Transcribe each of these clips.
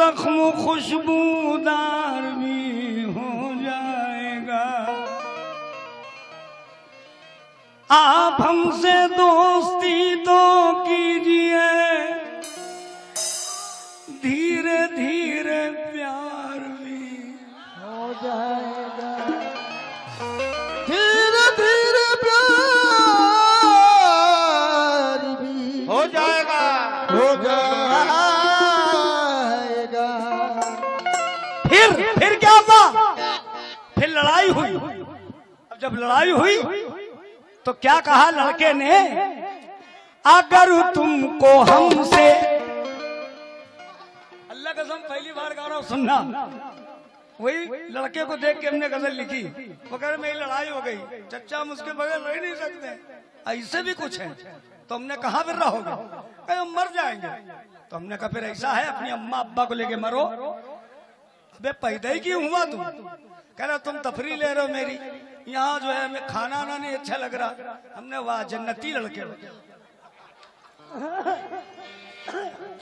जख्म खुशबूदार भी हो जाएगा। आप हमसे दोस्ती तो कीजिए, धीरे धीरे प्यार भी हो जाएगा। धीरे धीरे प्यार भी हो जाएगा, हो जाएगा। फिर क्या हुआ? फिर लड़ाई हुई। अब जब लड़ाई हुई तो क्या कहा लड़के ने, अगर तुमको हमसे, अल्लाह कसम पहली बार गा रहा हूं सुनना, वही लड़के को देख के हमने गजल लिखी। वो कह रहे मेरी लड़ाई हो गई, चच्चा हम उसके बगैर रह नहीं सकते, ऐसे भी कुछ है। तो हमने कहा फिर रहोगे? कहे हम मर जाएंगे। तो हमने कहा फिर ऐसा है अपनी अम्मा अब्बा को लेके मरो। अबे पैदा ही क्यों हुआ तू? कह रहा तुम तफरी ले रहे हो मेरी, यहाँ जो है हमें खाना आना नहीं अच्छा लग रहा। हमने वाह जन्नती लड़के।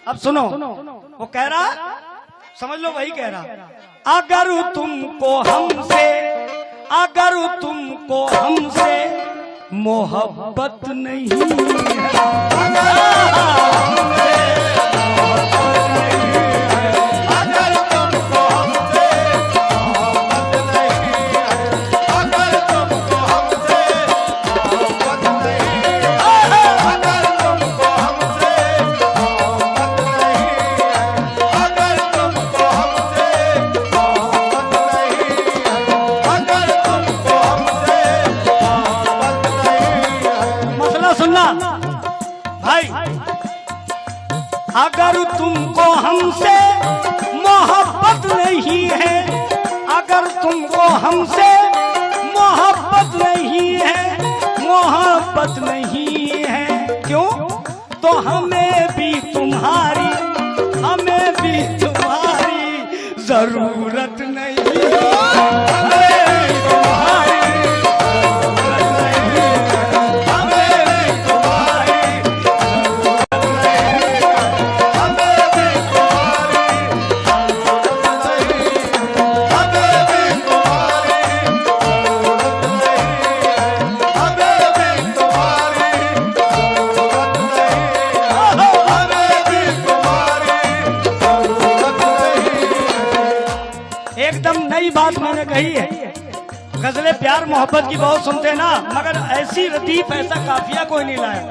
अब सुनो, वो कह रहा, समझ लो वही कह रहा, अगर तुमको हमसे मोहब्बत नहीं भाई, अगर तुमको हमसे मोहब्बत नहीं है, अगर तुमको हमसे मोहब्बत नहीं है, क्यों? तो हमें भी तुम्हारी जरूरत नहीं है। एकदम नई बात मैंने कही है। गजलें प्यार मोहब्बत की बहुत सुनते हैं ना, मगर ऐसी लतीफ ऐसा काफिया कोई नहीं लाया।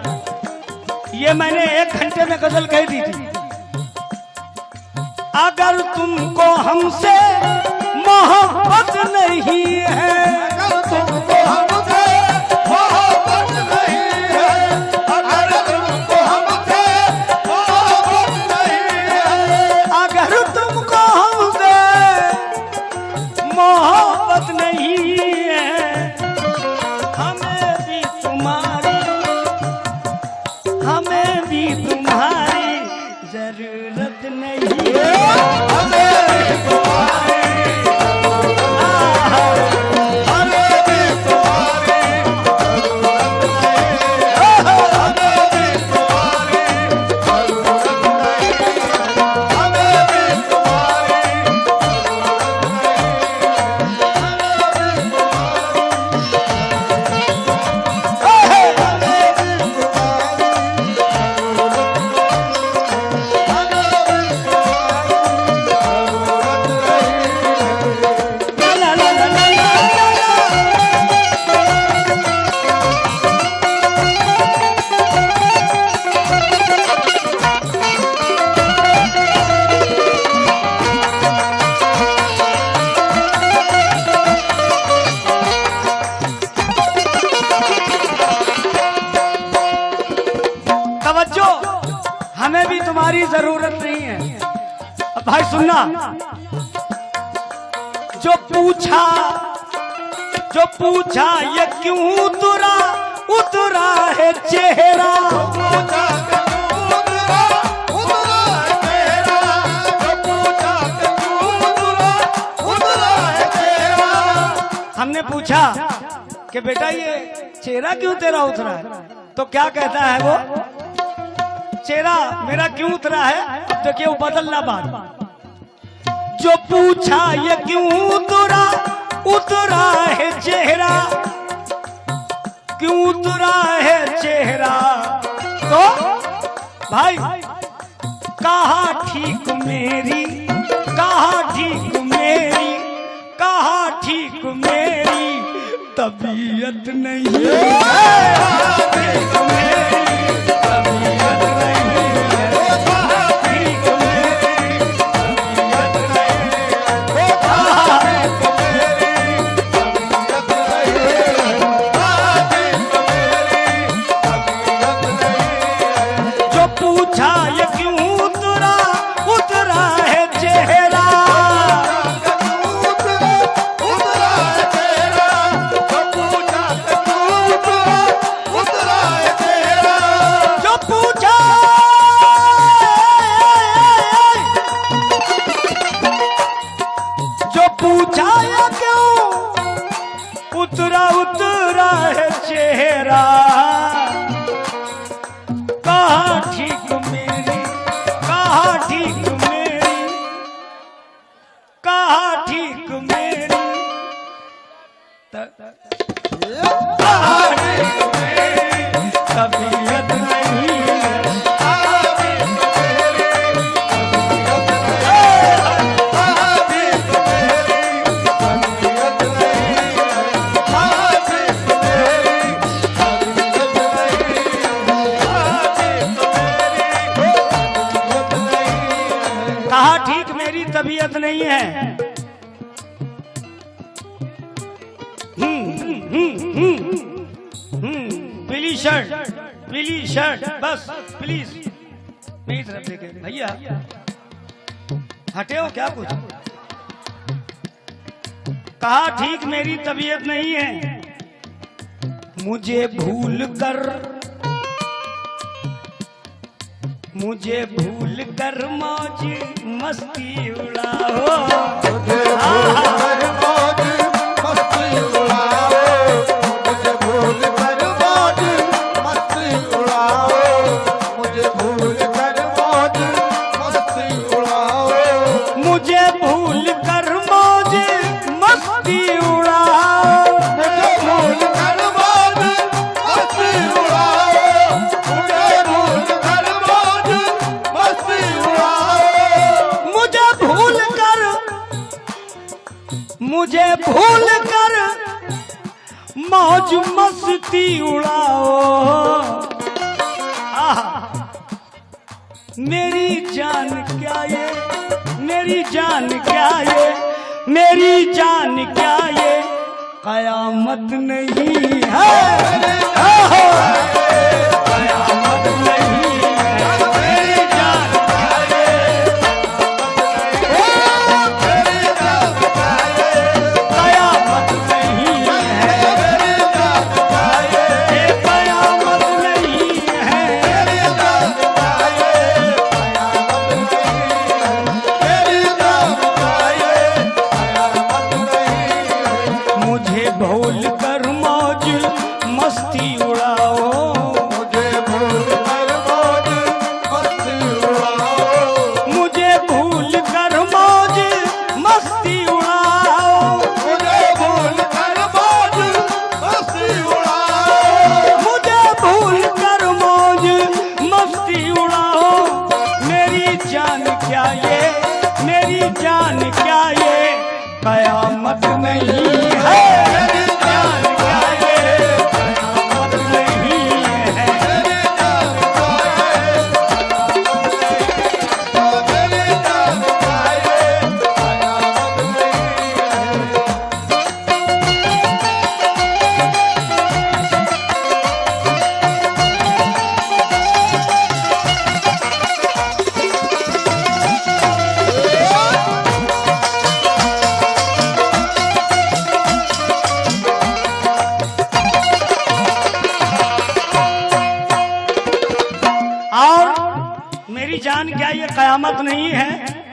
ये मैंने 1 घंटे में गजल कह दी थी। अगर तुमको हमसे मोहब्बत नहीं है, अगर तुमको हमसे मोहब्बत नहीं है, अगर तुमको हमसे मोहब्बत नहीं है, अगर तुमको हमसे मोहब्बत नहीं है, हमें भी तुम्हारी जरूरत नहीं है। हमें भी तुम्हारी जरूरत नहीं है। अब भाई सुनना, जो पूछा ये क्यों उतरा है चेहरा, हमने पूछा कि बेटा ये चेहरा क्यों तेरा उतरा है, तो क्या कहता है वो, चेहरा मेरा क्यों उतरा है। अब देखिए वो बदलना बात, जो पूछा ये क्यों उतरा उतरा है चेहरा, क्यों उतरा है चेहरा। तो भाई कहा ठीक मेरी, कहा ठीक मेरी, कहा ठीक मेरी तबीयत नहीं है, ठीक मेरी तबीयत नहीं है, ठीक मेरी तबीयत नहीं है, कहा जो पूछा ये क्यों उतरा उतरा है चेहरा, जो पूछा जो पूछा ये क्यों उतरा उतरा है चेहरा। कहा ठीक मेरी, कहा ठीक मेरी, कहा ठीक मेरी कहा ठीक मेरी तबीयत नहीं है, कहा ठीक मेरी तबीयत नहीं है। पीली शर्ट, पीली शर्ट, बस प्लीज मेरी तरफ देखे भैया, हटे हो क्या कुछ। कहा ठीक मेरी तबीयत नहीं है, मुझे भूल कर, मुझे भूल कर मौज मस्ती उड़ाओ, मुझे भूल कर मौज मस्ती उड़ाओ, मुझे भूल कर, मुझे भूल कर मौज मस्ती उड़ाओ। मेरी जान क्या ये, मेरी जान क्या ये, मेरी जान क्या ये कयामत नहीं है, कयामत नहीं है, मेरी जान क्या ये, कयामत नहीं है, ये कयामत नहीं है। मुझे भूल कर मौज मस्ती उड़ाओ, मुझे भूल कर मौज मस्ती उड़ाओ, मुझे भूल कर मौज मस्ती उड़ाओ, मुझे भूल कर मौज मस्ती उड़ाओ, मुझे भूल कर मौज मस्ती उड़ाओ। मेरी जान क्या ये, मेरी जान क्या ये कयामत नहीं है, मेरी जान क्या ये कयामत नहीं है। मेरी जान क्या ये कयामत नहीं है।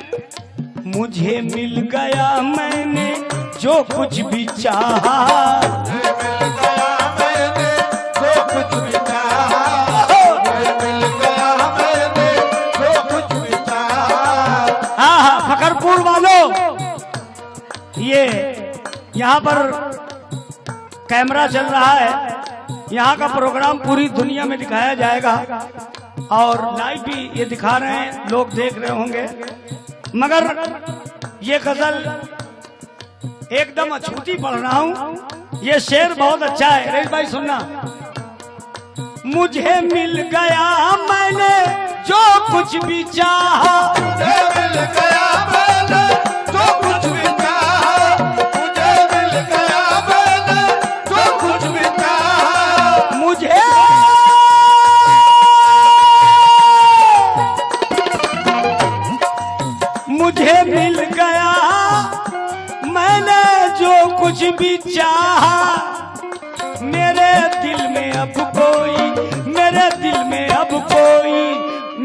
मुझे मिल गया मैंने जो कुछ भी चाहा, हाँ हाँ फकरपुर वालों यहाँ पर कैमरा चल रहा है, यहाँ का प्रोग्राम पूरी दुनिया में दिखाया जाएगा और लाइव भी ये दिखा रहे हैं, लोग देख रहे होंगे। मगर ये गजल एकदम अछूती पढ़ रहा हूँ। ये शेर बहुत अच्छा है, रईस भाई सुनना। मुझे मिल गया मैंने जो कुछ भी चाहा, मुझे मिल गया मैंने जो कुछ भी चाहा, मुझे मिल गया मैंने जो कुछ भी चाहा, मुझे मिल गया मैंने जो कुछ भी चाहा। मेरे दिल में अब कोई, मेरे दिल में अब कोई,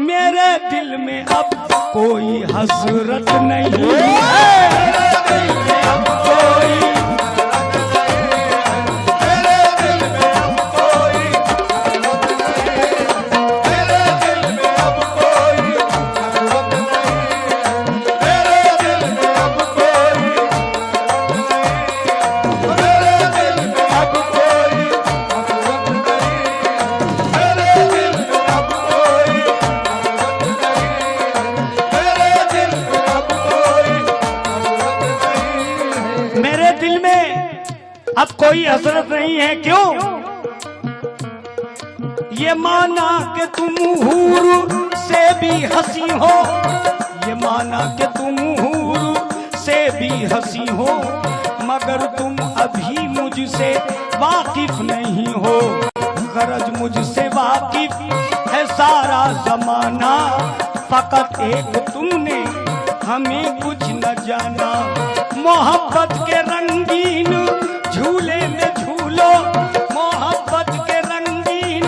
मेरे दिल में अब कोई हसरत नहीं है। मेरे दिल में अब कोई, मेरे दिल में अब कोई, मेरे दिल में अब कोई जरूरत नहीं, मेरे दिल में अब कोई, मेरे दिल में अब कोई जरूरत नहीं, मेरे दिल में अब कोई जरूरत नहीं, मेरे दिल में अब कोई जरूरत नहीं। मेरे दिल में अब कोई हसरत नहीं है। क्यों? ये माना कि तुम हूर से भी हंसी हो, ये माना कि तुम हूर से भी हंसी हो, मगर तुम अभी मुझसे वाकिफ नहीं हो। गरज मुझसे वाकिफ है सारा जमाना, फकत एक तुमने हमें कुछ न जाना। मोहब्बत के रंगीन झूले में झूलो, मोहब्बत के रंगीन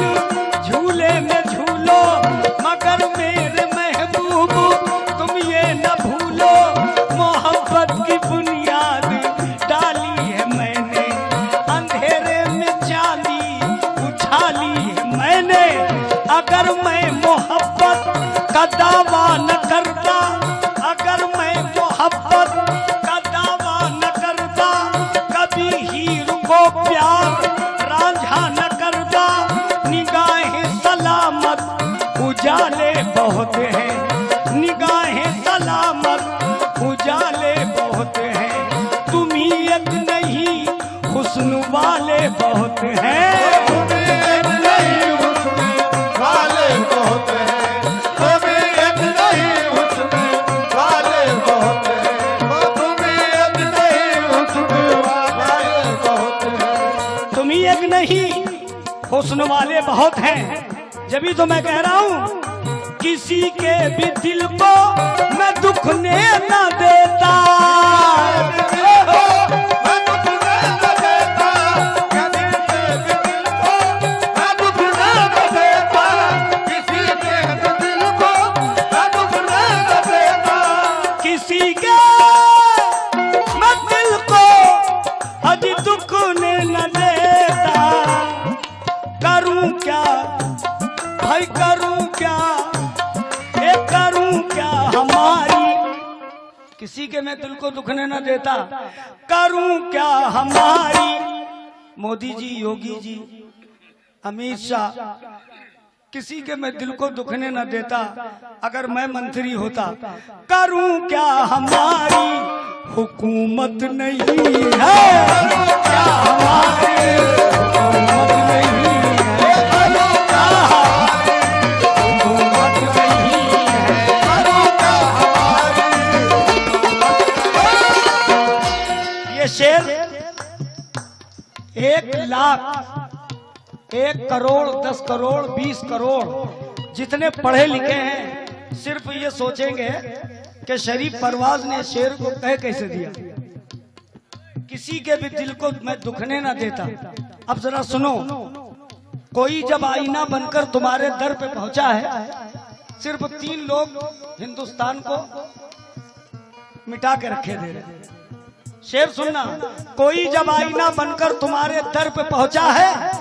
झूले में झूलो, मगर मेरे महबूब तुम ये न भूलो। मोहब्बत की बुनियाद डाली है मैंने, अंधेरे में चांदी उछाली है मैंने। अगर मैं मोहब्बत का दावा न करता, अगर मैं मोहब्बत का दावा न करता, कभी हीर को प्यार रांझा न करता। निगाहें सलामत उजाले बहुत हैं, निगाहें सलामत उजाले बहुत हैं। तुम ही एक नहीं हुस्न वाले बहुत हैं। एक नहीं हुस्न वाले बहुत हैं, तुम एक नहीं हुस्न वाले बहुत हैं, तुम एक नहीं हुस्न वाले बहुत हैं। तुम ही एक नहीं हुस्न वाले बहुत हैं। जब तो मैं कह रहा हूँ किसी के भी दिल को मैं दुख ने न देता। मैं तुझे न देता, किसी के भी दिल को मैं तुझे न देता, किसी के भी दिल को मैं तुझे न देता, किसी के मैं दिल को अभी दुख ने न देता। करूं क्या भाई, करूं क्या, ये करूं क्या हमारी, किसी के मैं दिल को दुखने न देता। करूं क्या हमारी, मोदी जी, योगी जी, अमित शाह, किसी के मैं दिल को दुखने न देता। अगर मैं मंत्री होता, करूं क्या हमारी हुकूमत नहीं है, क्या हमारी हुकूमत नहीं है, हुकूमत नहीं है। ये शेर 1 लाख 1 करोड़ 10 करोड़ 20 करोड़ जितने पढ़े लिखे हैं सिर्फ ये सोचेंगे कि शरीफ परवाज ने शेर को कह कैसे दिया। किसी के भी दिल को मैं दुखने ना देता। अब जरा सुनो, कोई जब आईना बनकर तुम्हारे दर पे पहुंचा है, सिर्फ 3 लोग हिंदुस्तान को मिटा के रखे दे रहे। शेर सुनना, कोई जब आईना बनकर तुम्हारे दर पे पहुंचा है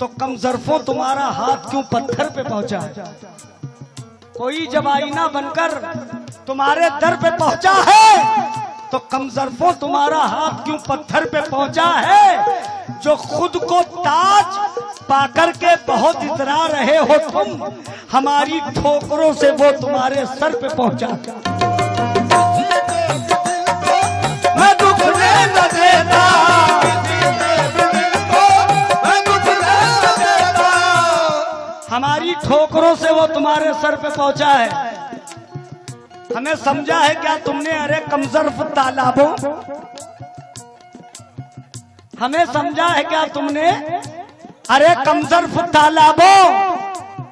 तो कम ज़र्फों तुम्हारा हाथ क्यों पत्थर पे पहुंचा है। कोई जब आईना बनकर तुम्हारे दर पे पहुंचा है तो कमजरफो तुम्हारा हाथ क्यों पत्थर पे पहुंचा है? जो खुद को ताज पाकर के बहुत इतरा रहे हो तुम, हमारी ठोकरों से वो तुम्हारे सर पे पहुंचा। मैं दुखने न देता, मैं दुखने न देता। हमारी ठोकरों से वो तुम्हारे सर पे पहुंचा है। हमें समझा है क्या तुमने? अरे कमजरफ तालाबों, हमें समझा है क्या तुमने? अरे कमजरफ तालाबों,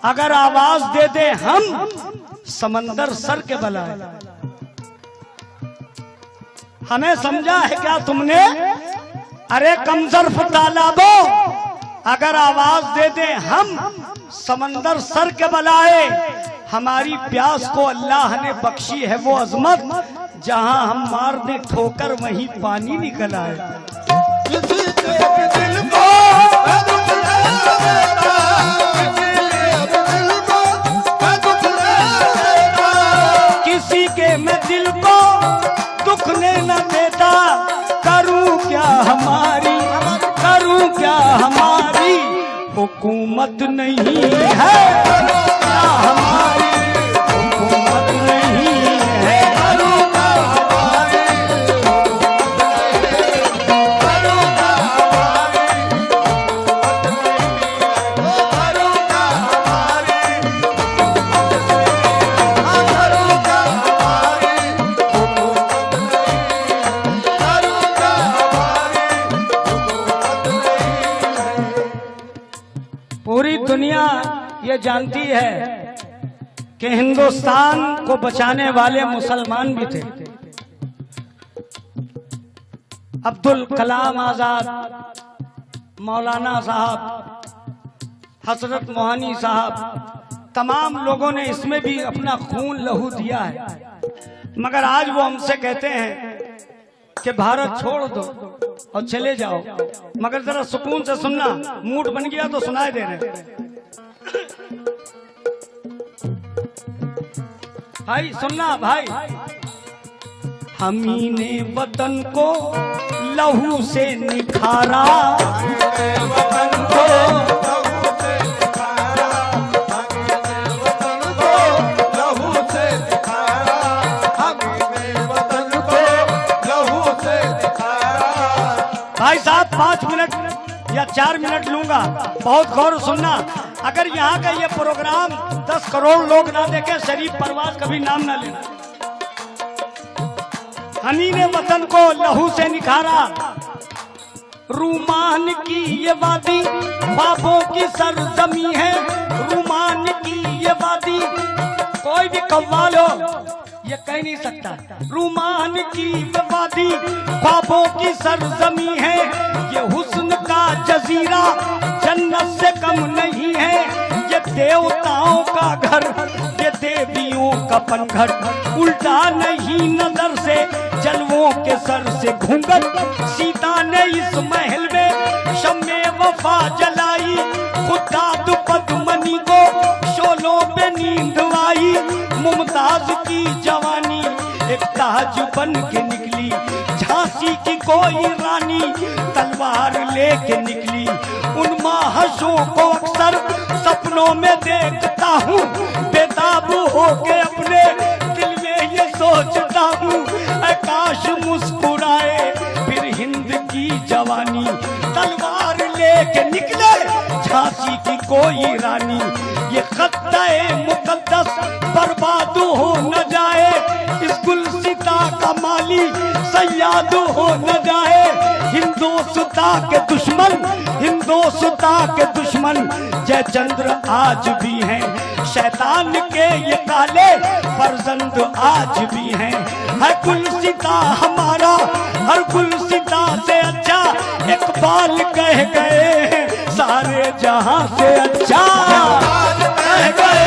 अगर आवाज दे दे हम, समंदर सर के बलाए। हमें समझा है क्या तुमने? अरे कमजरफ तालाबों, अगर आवाज दे दे हम, समंदर सर के बलाए। हमारी प्यास को अल्लाह ने बख्शी है वो अजमत, जहां हम मार दे ठोकर वहीं पानी निकल आए। किसी के भी दिल को मैं दुखने न देता, किसी के भी दिल को मैं दुखने न देता। किसी के मैं दिल को दुखने न देता। करूं क्या हमारी, करूं क्या हमारी हुकूमत नहीं है, क्या हमारी हुकूमत नहीं है। करूं क्या हमारी, करूं क्या हमारी, करूं क्या हमारी, करूं क्या हमारी, करूं क्या हमारी। पूरी दुनिया ये जानती है कि हिंदुस्तान को बचाने वाले मुसलमान भी थे। अब्दुल कलाम आजाद, मौलाना साहब, हजरत मोहानी साहब, तमाम लोगों ने इसमें भी अपना खून लहू दिया है। मगर आज वो हमसे कहते हैं कि भारत छोड़ दो और चले जाओ। मगर जरा सुकून से सुनना, मूड बन गया तो सुनाए दे रहे। भाई सुनना भाई, हमी ने वतन को लहू से निखारा, वतन को लहू से निखारा, वतन को लहू से निखारा, हमने वतन को लहू से निखारा। भाई साहब 5 मिनट या 4 मिनट लूंगा, बहुत गौर सुनना। अगर यहाँ का ये प्रोग्राम 10 करोड़ लोग ना देखे, शरीफ परवाज कभी नाम ना लेना। हमी ने वतन को लहू से निखारा, रूमान की ये वादी ख्वाबों की सरजमी है। रूमान की ये वादी, कोई भी कव्वाल हो ये कह नहीं सकता। रूमान की ये वादी ख्वाबों की सरजमी है। ये हुस्न का जजीरा जन्नत से कम नहीं है। ये देवताओं का घर, ये देवियों का पनघट, उल्टा नहीं नजर से जलवों के सर से घूंघट। सीता ने इस महल में शम्मे वफा जलाई, खुदाद पद्मनी को शोलों पे नींद आई। मुमताज की जवानी एक ताज बन के निकली, झांसी की कोई रानी तलवार लेके निकली। उन महाशों को अक्सर सपनों में देखता हूँ, बेताब होके अपने दिल में ये सोचता हूँ, काश मुस्कुराए फिर हिंद की जवानी। तलवार लेके निकले झांसी की कोई रानी। ये खत्ता-ए मुकद्दस बर्बाद हो न जाए, इस गुलसिता का माली सयाद हो न जाए। हिंदोस्ता के दुश्मन, हिंदोस्ता के दुश्मन जयचंद्र आज भी हैं। शैतान के ये काले फर्जंद आज भी हैं। हर गुलसिता हमारा, हर गुलसिता से अच्छा इकबाल कह गए, सारे जहां से अच्छा कह गए।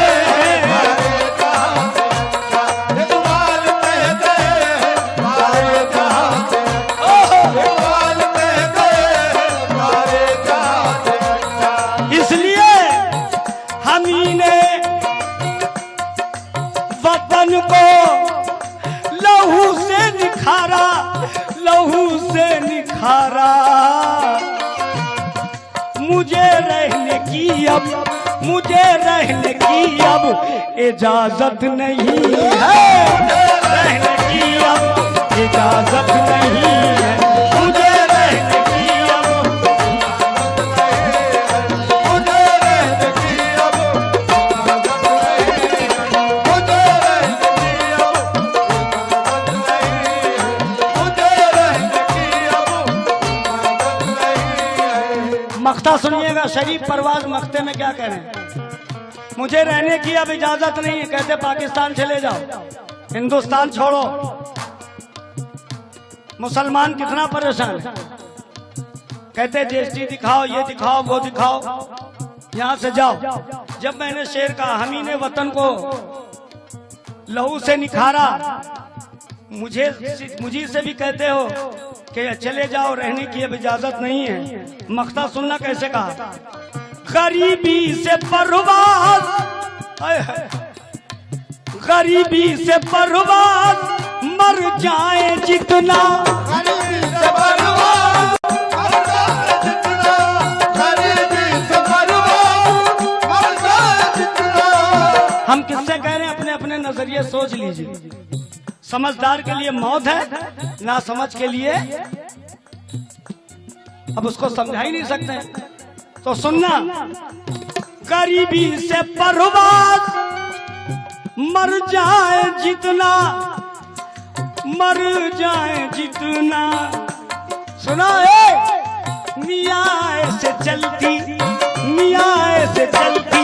इसलिए हमी ने वतन को लहू से निखारा, मुझे रहने की अब इजाजत नहीं है, रहने की अब इजाजत नहीं है, मुझे रहने की अब मुझे रहने की अब इजाजत नहीं है, मुझे रहने की अब इजाजत नहीं है, मुझे रहने की अब इजाजत नहीं है। मख्ता सुनिएगा, शरीफ परवाज मख्ते में क्या कह रहे हैं। मुझे रहने की अब इजाजत नहीं है, कहते पाकिस्तान चले जाओ, हिंदुस्तान छोड़ो। मुसलमान कितना परेशान है, कहते जीएसटी दिखाओ, ये दिखाओ, वो दिखाओ, यहां से जाओ। जब मैंने शेर कहा, हम ही ने वतन को लहू से निखारा, मुझे से भी कहते हो कि चले जाओ, रहने की अब इजाजत नहीं है। मख्ता सुनना कैसे कहा, गरीबी से परवाज, गरीबी से परवाज मर जाए जितना, गरीबी से परवाज मर जाए जितना, गरीबी से परवाज मर जाए जितना। हम किससे कह रहे हैं, अपने अपने नजरिए सोच लीजिए। समझदार के लिए मौत है, ना समझ के लिए अब उसको समझा ही नहीं सकते। तो सुनना, गरीबी से परवाज मर जाए जितना, मर जाए जितना, सुना है, मियाँ से चलती, मियाँ से चलती,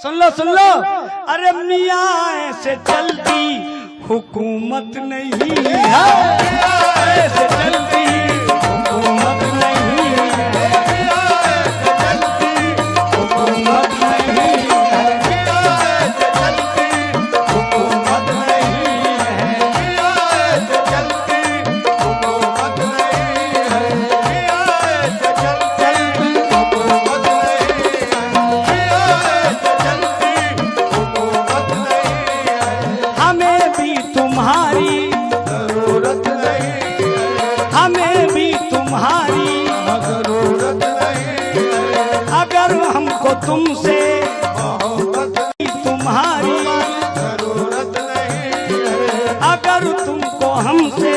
सुन लो, अरे मियाँ से चलती हुकूमत नहीं है, मियाँ से चलती हुकूमत नहीं है, तुमसे तुम्हारी जरूरत नहीं है, अगर तुमको हमसे